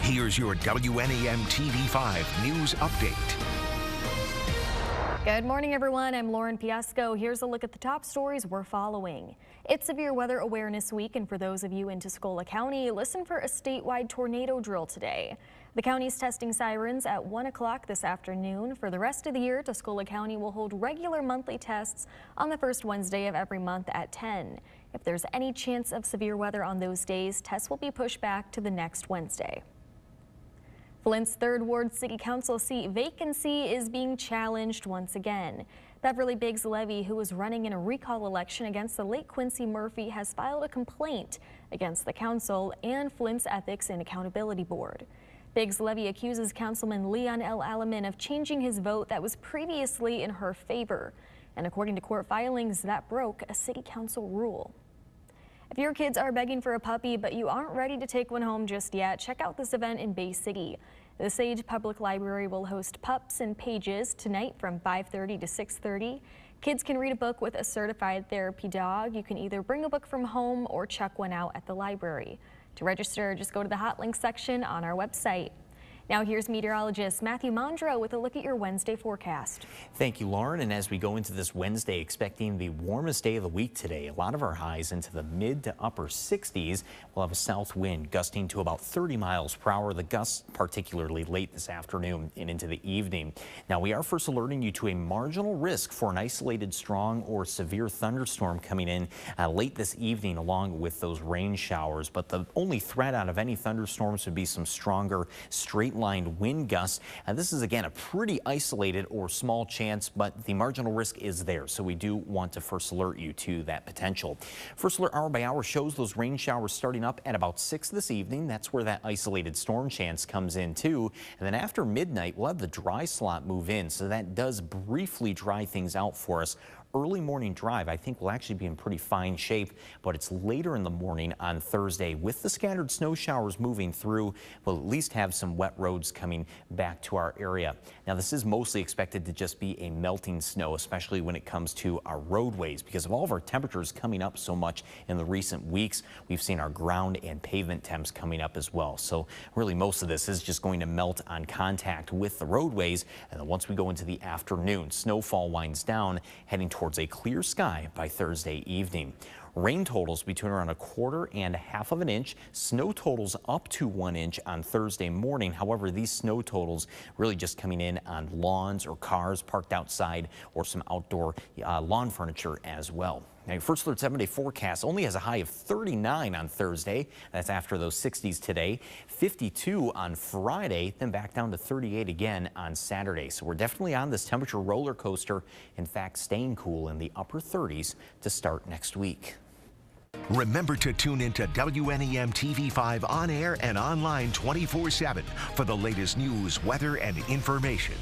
Here's your WNEM TV5 News Update. Good morning, everyone. I'm Lauren Piasco. Here's a look at the top stories we're following. It's Severe Weather Awareness Week, and for those of you in Tuscola County, listen for a statewide tornado drill today. The county's testing sirens at 1 o'clock this afternoon. For the rest of the year, Tuscola County will hold regular monthly tests on the first Wednesday of every month at 10. If there's any chance of severe weather on those days, tests will be pushed back to the next Wednesday. Flint's 3rd Ward City Council seat vacancy is being challenged once again. Beverly Biggs Levy, who was running in a recall election against the late Quincy Murphy, has filed a complaint against the council and Flint's Ethics and Accountability Board. Biggs Levy accuses Councilman Leon L. Alleman of changing his vote that was previously in her favor. And according to court filings, that broke a city council rule. If your kids are begging for a puppy but you aren't ready to take one home just yet, check out this event in Bay City. The Sage Public Library will host Pups and Pages tonight from 5:30 to 6:30. Kids can read a book with a certified therapy dog. You can either bring a book from home or check one out at the library. To register, just go to the hot link section on our website. Now here's meteorologist Matthew Mondro with a look at your Wednesday forecast. Thank you, Lauren. And as we go into this Wednesday, expecting the warmest day of the week today, a lot of our highs into the mid to upper 60s. We'll have a south wind gusting to about 30 miles per hour. The gusts particularly late this afternoon and into the evening. Now we are first alerting you to a marginal risk for an isolated strong or severe thunderstorm coming in late this evening along with those rain showers. But the only threat out of any thunderstorms would be some stronger straight line wind gusts. This is again a pretty isolated or small chance, but the marginal risk is there. So we do want to first alert you to that potential. First alert hour by hour shows those rain showers starting up at about 6 this evening. That's where that isolated storm chance comes in too. And then after midnight, we'll have the dry slot move in. So that does briefly dry things out for us. Early morning drive, I think, will actually be in pretty fine shape, but it's later in the morning on Thursday. With the scattered snow showers moving through, we'll at least have some wet roads coming back to our area. Now, this is mostly expected to just be a melting snow, especially when it comes to our roadways. Because of all of our temperatures coming up so much in the recent weeks, we've seen our ground and pavement temps coming up as well. So really, most of this is just going to melt on contact with the roadways. And then once we go into the afternoon, snowfall winds down, heading towards a clear sky by Thursday evening. Rain totals between around 1/4 and 1/2 of an inch. Snow totals up to 1 inch on Thursday morning. However, these snow totals really just coming in on lawns or cars parked outside or some outdoor lawn furniture as well. Now, your first alert 7-day forecast only has a high of 39 on Thursday. That's after those 60s today. 52 on Friday, then back down to 38 again on Saturday. So we're definitely on this temperature roller coaster. In fact, staying cool in the upper 30s to start next week. Remember to tune into WNEM TV5 on air and online 24/7 for the latest news, weather, and information.